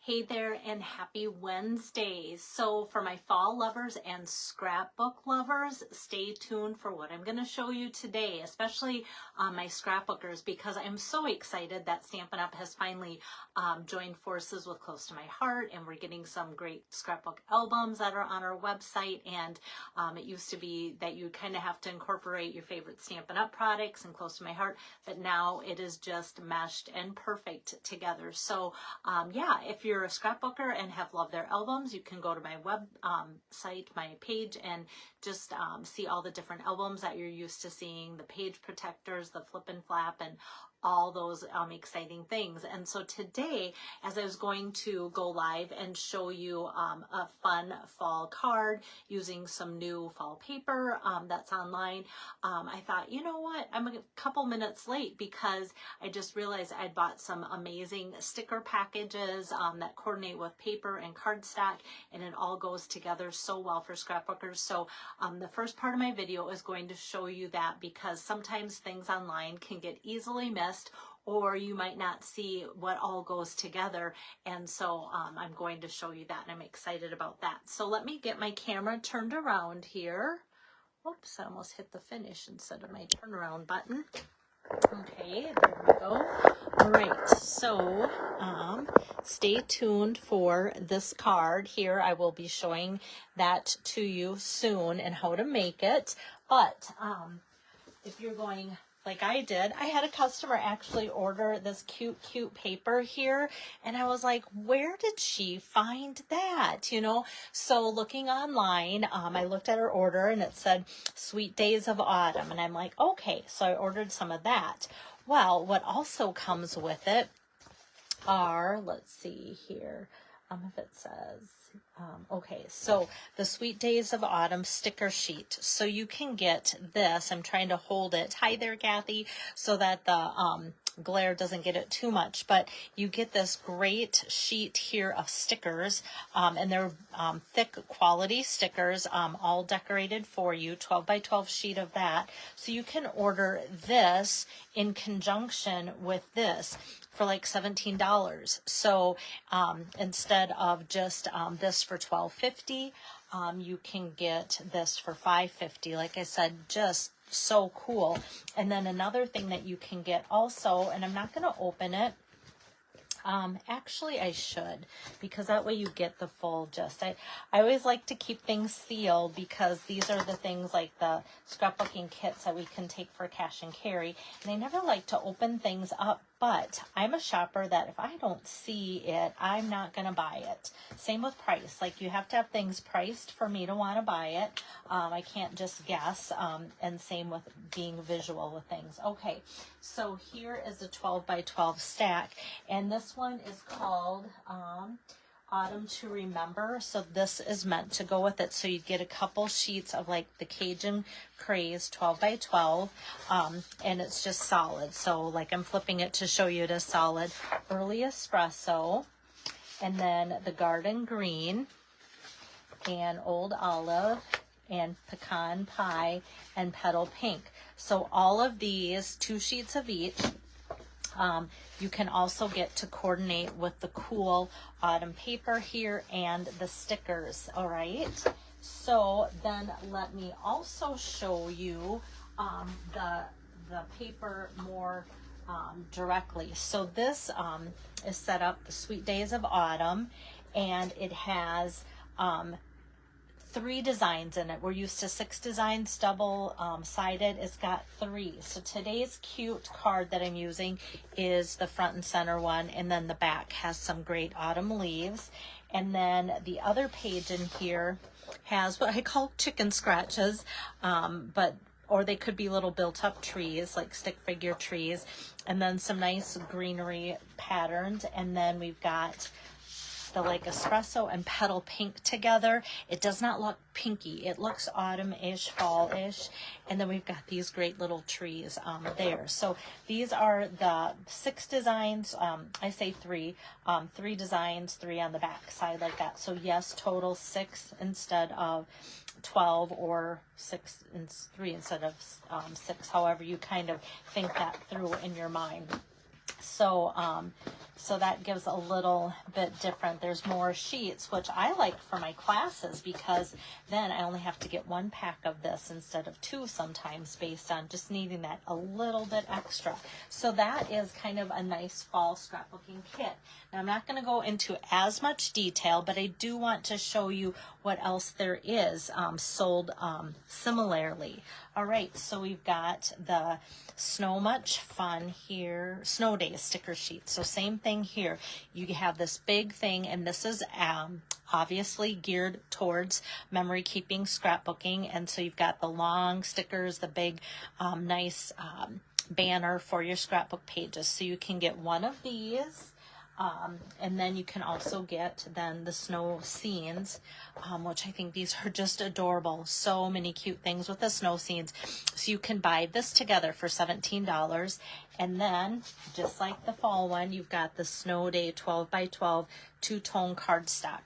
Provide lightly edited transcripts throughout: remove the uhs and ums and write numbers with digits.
Hey there and happy Wednesday. So for my fall lovers and scrapbook lovers, stay tuned for what I'm going to show you today, especially my scrapbookers, because I'm so excited that Stampin' Up! Has finally joined forces with Close to My Heart, and we're getting some great scrapbook albums that are on our website. And it used to be that you kind of have to incorporate your favorite Stampin' Up! Products and Close to My Heart, but now it is just meshed and perfect together. So yeah, if you're a scrapbooker and have loved their albums, you can go to my web site, my page, and just see all the different albums that you're used to seeing, the page protectors, the flip and flap, and all those exciting things. And so today, as I was going to go live and show you a fun fall card using some new fall paper that's online, I thought, you know what, I'm a couple minutes late because I just realized I'd bought some amazing sticker packages that coordinate with paper and cardstock, and it all goes together so well for scrapbookers. So the first part of my video is going to show you that, because sometimes things online can get easily missed, or you might not see what all goes together. And so I'm going to show you that, and I'm excited about that. So let me get my camera turned around here. Oops, I almost hit the finish instead of my turnaround button. Okay, there we go. All right, so stay tuned for this card here. I will be showing that to you soon and how to make it. But if you're going like I did, I had a customer actually order this cute paper here, and I was like, where did she find that? You know, so looking online, I looked at her order and it said Sweet Days of Autumn, and I'm like, okay, so I ordered some of that. Well, what also comes with it are, let's see here, if it says, okay, so the Sweet Days of Autumn sticker sheet. So you can get this. I'm trying to hold it. Hi there, Kathy, so that the glare doesn't get it too much. But you get this great sheet here of stickers, and they're thick quality stickers, all decorated for you, 12 by 12 sheet of that. So you can order this in conjunction with this for like $17. So instead of just this for $12.50, you can get this for $5.50. Like I said, just so cool. And then another thing that you can get also, and I'm not going to open it. Actually, I should, because that way you get the full gist. I always like to keep things sealed, because these are the things like the scrapbooking kits that we can take for cash and carry. And I never like to open things up, but I'm a shopper that if I don't see it, I'm not going to buy it. Same with price. Like, you have to have things priced for me to want to buy it. I can't just guess. And same with being visual with things. Okay, so here is a 12 by 12 stack, and this one is called Autumn to Remember. So this is meant to go with it. So you get a couple sheets of like the Cajun Craze 12 by 12, and it's just solid. So like I'm flipping it to show you it is solid. Early Espresso, and then the Garden Green, and Old Olive, and Pecan Pie, and Petal Pink. So all of these, 2 sheets of each. You can also get to coordinate with the cool autumn paper here and the stickers. All right, so then let me also show you the paper more directly. So this is set up the Sweet Days of Autumn, and it has 3 designs in it. We're used to 6 designs, double sided. It's got 3. So today's cute card that I'm using is the front and center one, and then the back has some great autumn leaves. And then the other page in here has what I call chicken scratches, or they could be little built up trees, like stick figure trees, and then some nice greenery patterns. And then we've got the like espresso and petal pink together. It does not look pinky. It looks autumn-ish, fall-ish. And then we've got these great little trees there. So these are the 6 designs. I say 3. 3 designs, 3 on the back side like that. So yes, total 6 instead of 12, or 6 and 3 instead of 6. However you kind of think that through in your mind. So that gives a little bit different. There's more sheets, which I like for my classes because then I only have to get 1 pack of this instead of 2 sometimes, based on just needing that a little bit extra. So that is kind of a nice fall scrapbooking kit. Now I'm not going to go into as much detail, but I do want to show you what else there is sold similarly. All right, so we've got the Snow Much Fun here, Snow Days sticker sheets. So same thing here. You have this big thing, and this is obviously geared towards memory keeping, scrapbooking. And so you've got the long stickers, the big nice banner for your scrapbook pages. So you can get one of these. And then you can also get then the snow scenes, which I think these are just adorable. So many cute things with the snow scenes. So you can buy this together for $17. And then, just like the fall one, you've got the Snow Day 12 by 12 two-tone cardstock.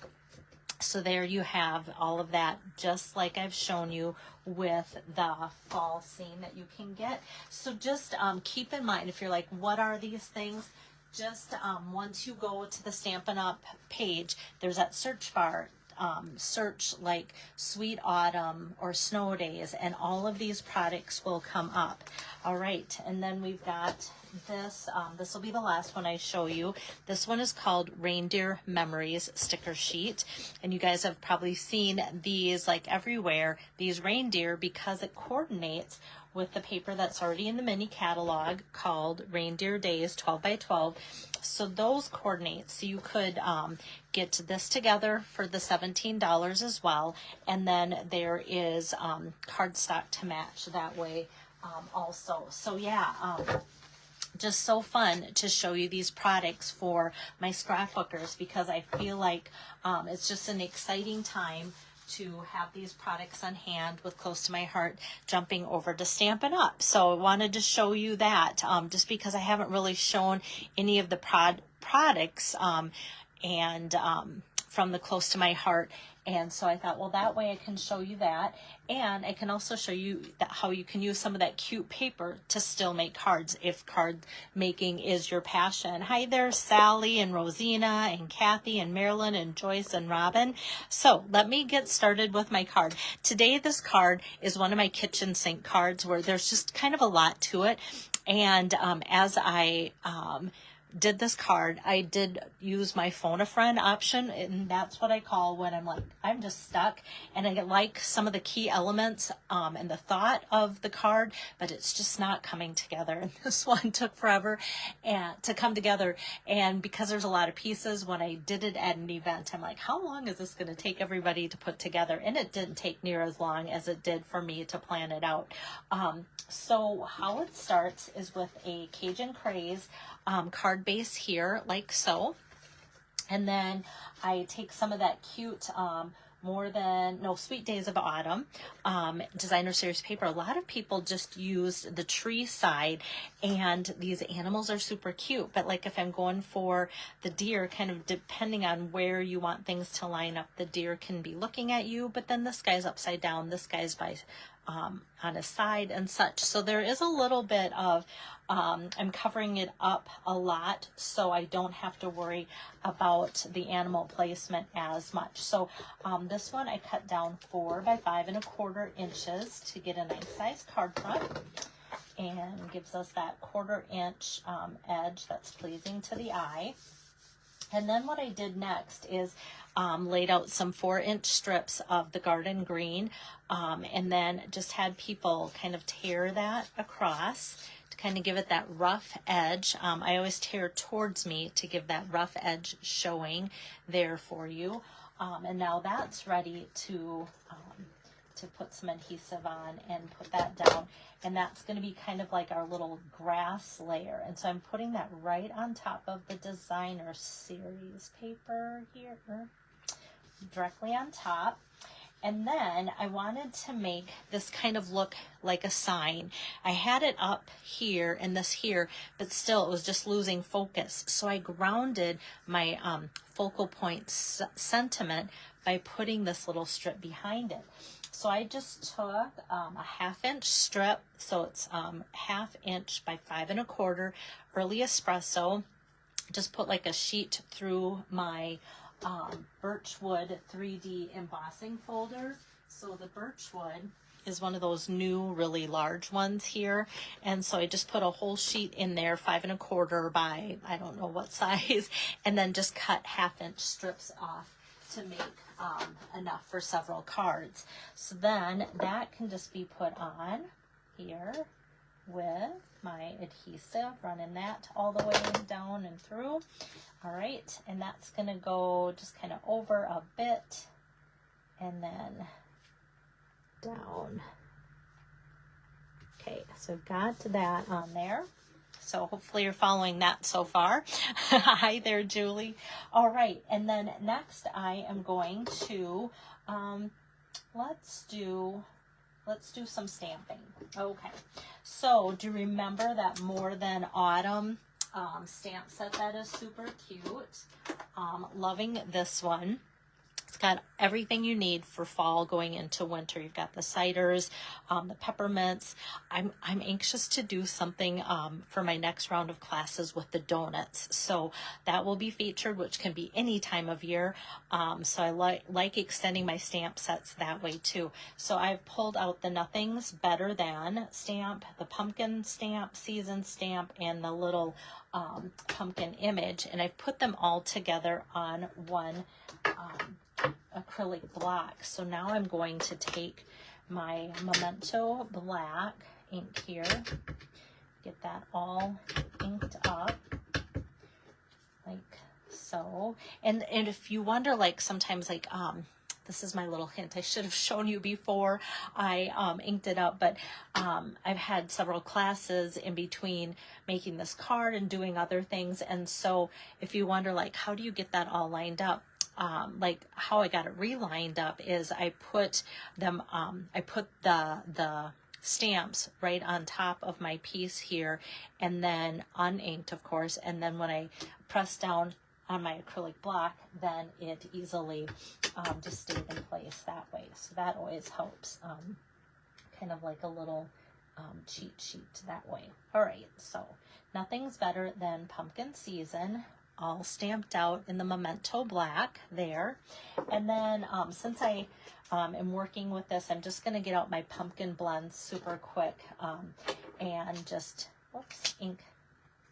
So there you have all of that, just like I've shown you with the fall scene that you can get. So just keep in mind, if you're like, what are these things? Just once you go to the Stampin' Up! Page, there's that search bar. Search like Sweet Autumn or Snow Days, and all of these products will come up. All right, and then we've got this. This will be the last one I show you. This one is called Reindeer Memories sticker sheet, and you guys have probably seen these like everywhere, these reindeer, because it coordinates with the paper that's already in the mini catalog called Reindeer Days 12 by 12. So those coordinate. So you could get this together for the $17 as well. And then there is cardstock to match that way also. So yeah, just so fun to show you these products for my scrapbookers, because I feel like it's just an exciting time to have these products on hand with close to my heart, jumping over to Stampin' Up. So I wanted to show you that just because I haven't really shown any of the products from the close to my heart. And so I thought, well, that way I can show you that. And I can also show you how you can use some of that cute paper to still make cards if card making is your passion. Hi there, Sally and Rosina and Kathy and Marilyn and Joyce and Robin. So let me get started with my card. Today, this card is one of my kitchen sink cards where there's just kind of a lot to it. And as I did this card, I did use my phone a friend option, and that's what I call when I'm like, I'm just stuck and I like some of the key elements and the thought of the card, but it's just not coming together. And this one took forever to come together. And because there's a lot of pieces, when I did it at an event, I'm like, how long is this going to take everybody to put together? And it didn't take near as long as it did for me to plan it out. So how it starts is with a Cajun Craze card base here, like so. And then I take some of that cute Sweet Days of Autumn designer series paper. A lot of people just used the tree side, and these animals are super cute. But like if I'm going for the deer, kind of depending on where you want things to line up, the deer can be looking at you, but then this guy's upside down, this guy's on a side and such. So there is a little bit of I'm covering it up a lot, so I don't have to worry about the animal placement as much. So this one I cut down 4 by 5 1/4 inches to get a nice size card front, and gives us that 1/4 inch edge that's pleasing to the eye. And then what I did next is laid out some 4-inch strips of the garden green, and then just had people kind of tear that across to kind of give it that rough edge. I always tear towards me to give that rough edge showing there for you. And now that's ready to put some adhesive on and put that down. And that's going to be kind of like our little grass layer. And so I'm putting that right on top of the designer series paper here, directly on top. And then I wanted to make this kind of look like a sign. I had it up here and this here, but still it was just losing focus. So I grounded my focal point sentiment by putting this little strip behind it. So I just took a 1/2 inch strip, so it's 1/2 inch by 5 1/4 early espresso. Just put like a sheet through my birchwood 3D embossing folder. So the birchwood is one of those new really large ones here, and so I just put a whole sheet in there, 5 1/4 by I don't know what size, and then just cut 1/2 inch strips off to make enough for several cards. So then that can just be put on here with my adhesive, running that all the way down and through. All right, and that's gonna go just kind of over a bit and then down. Okay, so I've got that on there. So hopefully you're following that so far. Hi there, Julie. All right, and then next I am going to, let's do some stamping. Okay, so do you remember that More Than Autumn stamp set that is super cute? Loving this one. It's got everything you need for fall going into winter. You've got the ciders, the peppermints. I'm anxious to do something for my next round of classes with the donuts. So that will be featured, which can be any time of year. So I like extending my stamp sets that way too. So I've pulled out the Nothing's Better Than stamp, the pumpkin stamp, season stamp, and the little pumpkin image. And I've put them all together on one acrylic block. So now I'm going to take my Memento Black ink here, get that all inked up like so. And if you wonder, like sometimes like this is my little hint. I should have shown you before I inked it up, but I've had several classes in between making this card and doing other things. And so if you wonder, like, how do you get that all lined up? Like how I got it relined up is I put them, I put the stamps right on top of my piece here, and then uninked, of course. And then when I press down on my acrylic block, then it easily just stayed in place that way. So that always helps, kind of like a little cheat sheet that way. All right, so Nothing's Better Than Pumpkin Season, all stamped out in the Memento Black there. And then since I am working with this, I'm just going to get out my pumpkin blends super quick and just, whoops,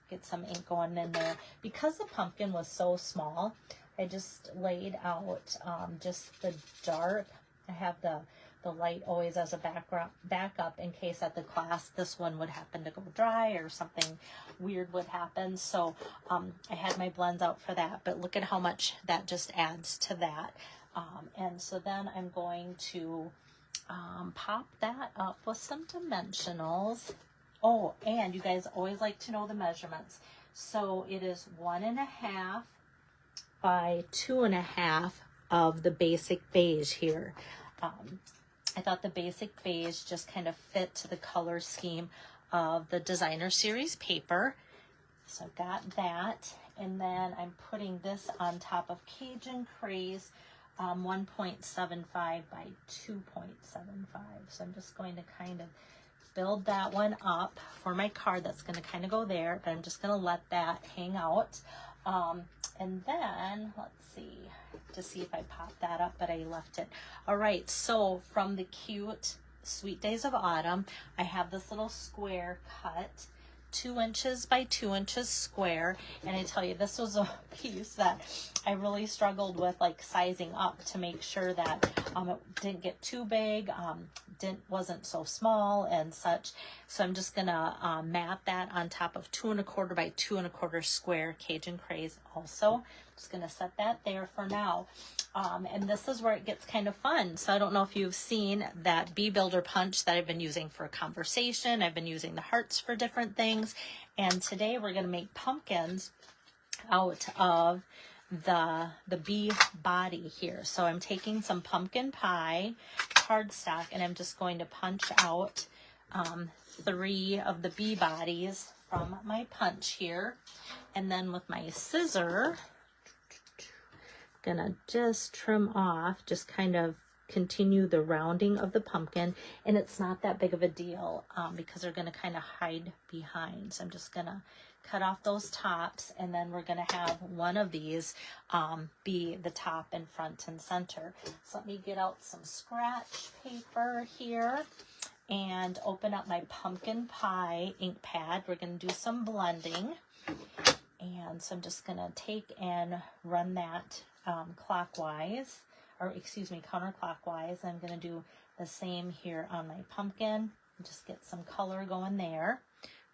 get some ink going in there. Because the pumpkin was so small, I just laid out just the dark. I have the light always as a backup in case at the class this one would happen to go dry or something weird would happen. So I had my blends out for that, but look at how much that just adds to that. And so then I'm going to pop that up with some dimensionals. Oh, and you guys always like to know the measurements. So it is 1.5 by 2.5 of the basic beige here. I thought the basic beige just kind of fit to the color scheme of the Designer Series paper. So I've got that. And then I'm putting this on top of Cajun Craze 1.75 by 2.75. So I'm just going to kind of build that one up for my card. That's going to kind of go there, but I'm just going to let that hang out. And then let's see if I popped that up, but I left it. All right, so from the cute Sweet Days of Autumn, I have this little square cut, 2 inches by 2 inches square. And I tell you, this was a piece that I really struggled with, like sizing up to make sure that it didn't get too big, wasn't so small and such. So I'm just gonna mat that on top of 2 1/4 by 2 1/4 square Cajun Craze also. Just gonna set that there for now. And this is where it gets kind of fun. So I don't know if you've seen that Bee Builder punch that I've been using for conversation. I've been using the hearts for different things. And today we're gonna make pumpkins out of the bee body here. So I'm taking some pumpkin pie cardstock and I'm just going to punch out 3 of the bee bodies from my punch here. And then with my scissor, gonna just trim off, just kind of continue the rounding of the pumpkin, and it's not that big of a deal because they're going to kind of hide behind. So I'm just going to cut off those tops, and then we're going to have one of these be the top in front and center. So let me get out some scratch paper here and open up my pumpkin pie ink pad. We're going to do some blending, and so I'm just going to take and run that clockwise, or excuse me, counterclockwise. I'm going to do the same here on my pumpkin. Just get some color going there,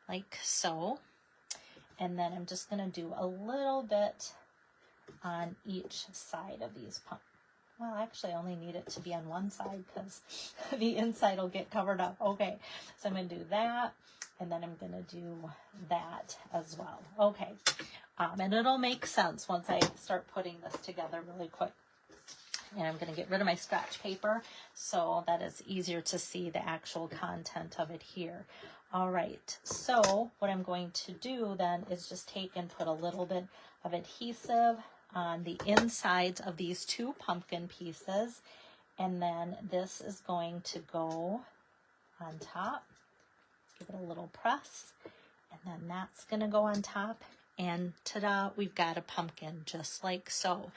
like so. And then I'm just going to do a little bit on each side of these pumpkins. Well, actually, I only need it to be on one side because the inside will get covered up. Okay, so I'm going to do that, and then I'm going to do that as well. Okay, and it'll make sense once I start putting this together really quick. And I'm going to get rid of my scratch paper so that it's easier to see the actual content of it here. All right, so what I'm going to do then is just take and put a little bit of adhesive on the insides of these two pumpkin pieces, and then this is going to go on top. Give it a little press, and then that's going to go on top, and ta-da, we've got a pumpkin just like so.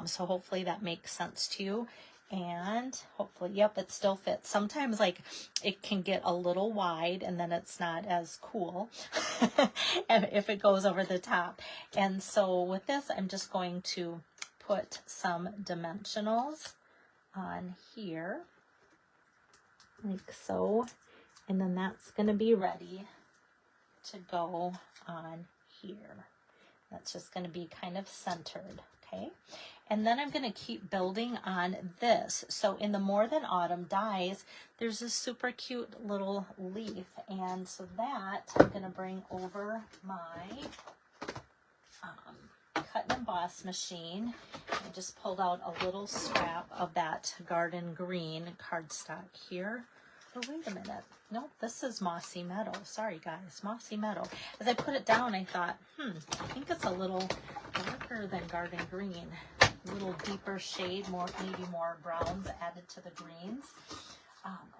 So hopefully that makes sense to you, and hopefully, yep, it still fits. Sometimes like it can get a little wide, and then it's not as cool if it goes over the top. And so with this, I'm just going to put some dimensionals on here, like so, and then that's going to be ready to go on here. That's just going to be kind of centered, okay? And then I'm going to keep building on this. So in the More Than Autumn dies, there's a super cute little leaf. And so that I'm going to bring over my cut and emboss machine. I just pulled out a little scrap of that garden green cardstock here. Oh, wait a minute. No, this is Mossy Meadow. Sorry, guys, Mossy Meadow. As I put it down, I thought, I think it's a little darker than garden green. A little deeper shade, maybe more browns added to the greens.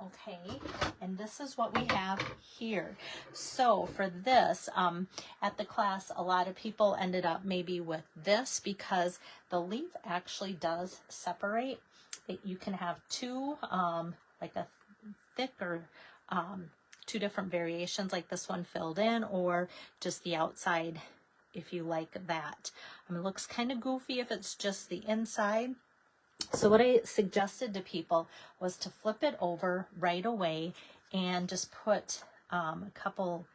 Okay, and this is what we have here. So for this, at the class, a lot of people ended up maybe with this because the leaf actually does separate. You can have two, like a thicker, two different variations, like this one filled in, or just the outside if you like that. It looks kind of goofy if it's just the inside. So what I suggested to people was to flip it over right away and just put a couple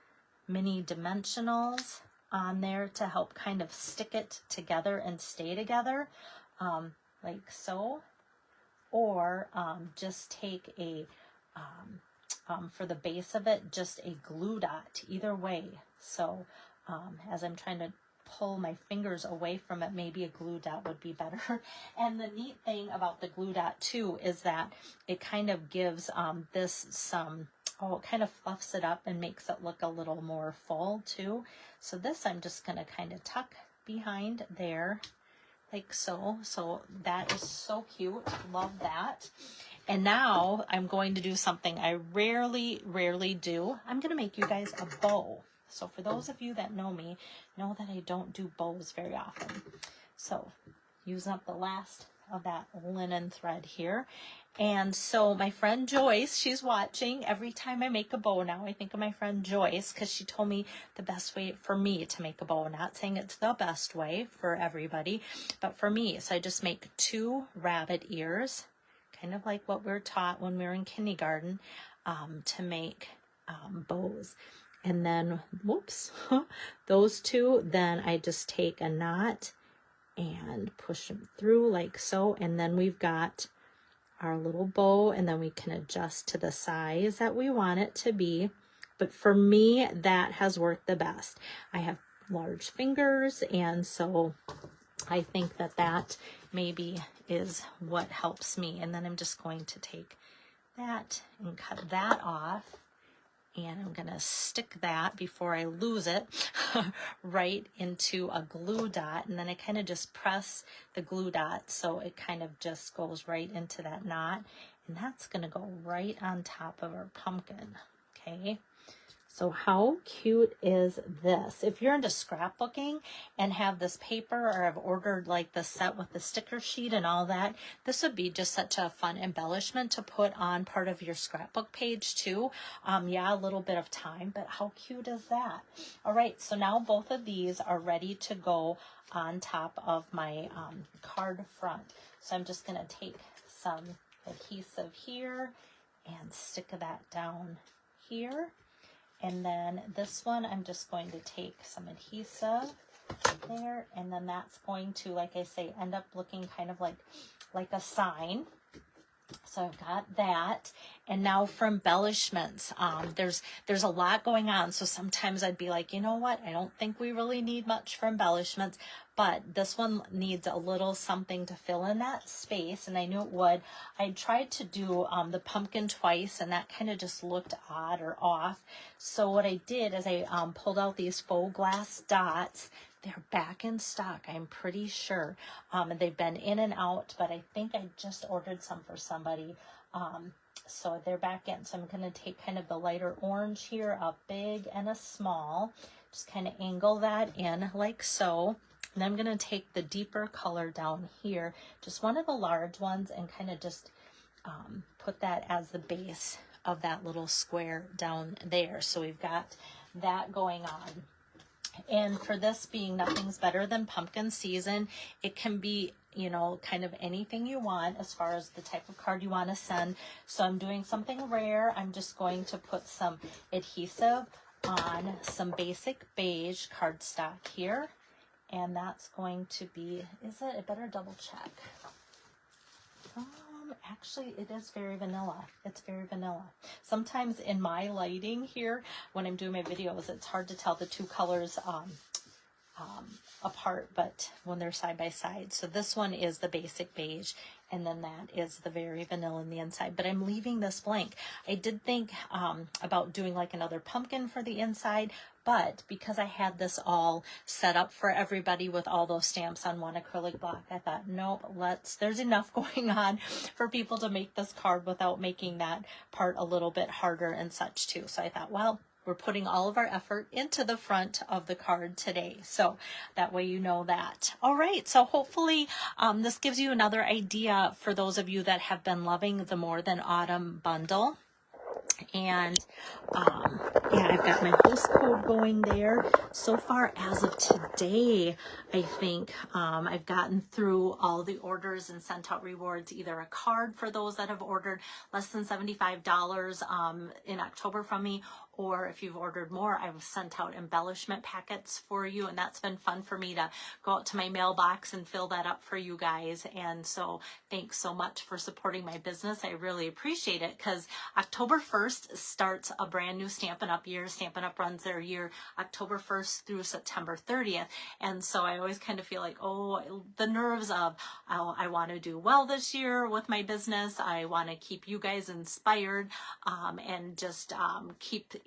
mini dimensionals on there to help kind of stick it together and stay together, like so. Or just take a, for the base of it, just a glue dot, either way. So as I'm trying to pull my fingers away from it, maybe a glue dot would be better. And the neat thing about the glue dot too is that it kind of gives this some, it kind of fluffs it up and makes it look a little more full too. So this I'm just going to kind of tuck behind there, like so. So that is so cute. Love that. And now I'm going to do something I rarely do. I'm going to make you guys a bow. So for those of you that know me, know that I don't do bows very often. So using up the last of that linen thread here. And so my friend Joyce, she's watching. Every time I make a bow now, I think of my friend Joyce because she told me the best way for me to make a bow. Not saying it's the best way for everybody, but for me. So I just make 2 rabbit ears, kind of like what we were taught when we were in kindergarten, to make bows. And then, whoops, those 2, then I just take a knot and push them through like so. And then we've got our little bow, and then we can adjust to the size that we want it to be. But for me, that has worked the best. I have large fingers, and so I think that that maybe is what helps me. And then I'm just going to take that and cut that off. And I'm going to stick that before I lose it right into a glue dot. And then I kind of just press the glue dot so it kind of just goes right into that knot. And that's going to go right on top of our pumpkin. Okay. So how cute is this? If you're into scrapbooking and have this paper, or have ordered like the set with the sticker sheet and all that, this would be just such a fun embellishment to put on part of your scrapbook page too. Yeah, a little bit of time, but how cute is that? All right, so now both of these are ready to go on top of my card front. So I'm just gonna take some adhesive here and stick that down here. And then this one, I'm just going to take some adhesive there, and then that's going to, like I say, end up looking kind of like a sign. So I've got that. And now for embellishments, there's a lot going on. So sometimes I'd be like, you know what? I don't think we really need much for embellishments, but this one needs a little something to fill in that space. And I knew it would. I tried to do the pumpkin twice, and that kind of just looked odd or off. So what I did is I pulled out these faux glass dots. They're back in stock, I'm pretty sure. They've been in and out, but I think I just ordered some for somebody. So they're back in. So I'm going to take kind of the lighter orange here, a big and a small. Just kind of angle that in like so. And I'm going to take the deeper color down here, just one of the large ones, and kind of just put that as the base of that little square down there. So we've got that going on. And for this being nothing's better than pumpkin season, it can be, you know, kind of anything you want as far as the type of card you want to send. So I'm doing something rare. I'm just going to put some adhesive on some basic beige cardstock here. And that's going to be, is it? I better double check. Actually, it is very vanilla. It's very vanilla. Sometimes in my lighting here, when I'm doing my videos, it's hard to tell the two colors apart, but when they're side by side. So this one is the basic beige, and then that is the very vanilla in the inside. But I'm leaving this blank. I did think about doing like another pumpkin for the inside, but because I had this all set up for everybody with all those stamps on one acrylic block, I thought, nope, there's enough going on for people to make this card without making that part a little bit harder and such too. So I thought, well, we're putting all of our effort into the front of the card today. So that way you know that. All right, so hopefully this gives you another idea for those of you that have been loving the More Than Autumn bundle. And yeah, I've got my host code going there. So far as of today, I think I've gotten through all the orders and sent out rewards, either a card for those that have ordered less than $75 in October from me, or if you've ordered more, I've sent out embellishment packets for you, and that's been fun for me to go out to my mailbox and fill that up for you guys. And so thanks so much for supporting my business. I really appreciate it, because October 1st starts a brand new Stampin' Up! Year. Stampin' Up! Runs their year October 1st through September 30th. And so I always kind of feel like, oh, the nerves of, oh, I want to do well this year with my business. I want to keep you guys inspired and just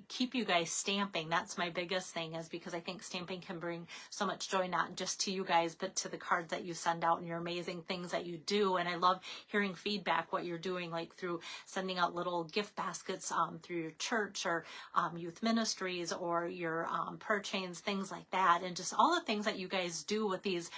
keep you guys stamping. That's my biggest thing, is because I think stamping can bring so much joy, not just to you guys, but to the cards that you send out and your amazing things that you do. And I love hearing feedback, what you're doing, like through sending out little gift baskets through your church or youth ministries or your prayer chains, things like that. And just all the things that you guys do with these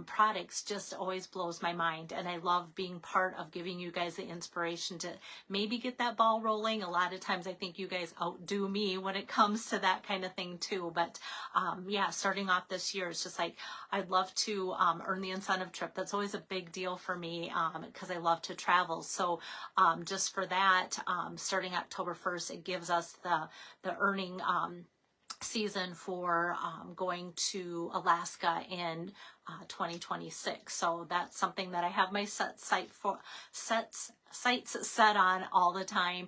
products just always blows my mind. And I love being part of giving you guys the inspiration to maybe get that ball rolling. A lot of times I think you guys outdo me when it comes to that kind of thing too. But yeah, starting off this year, it's just like, I'd love to earn the incentive trip. That's always a big deal for me because I love to travel. So just for that, starting October 1st, it gives us the earning season for going to Alaska in 2026. So that's something that I have my sights set on all the time,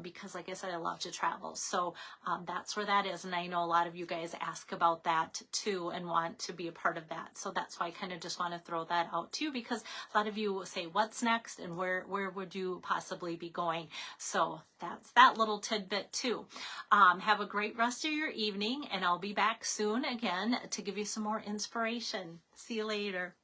because like I said, I love to travel. So that's where that is. And I know a lot of you guys ask about that too and want to be a part of that. So that's why I kind of just want to throw that out too, because a lot of you say, what's next and where would you possibly be going? So that's that little tidbit too. Have a great rest of your evening, and I'll be back soon again to give you some more inspiration. See you later.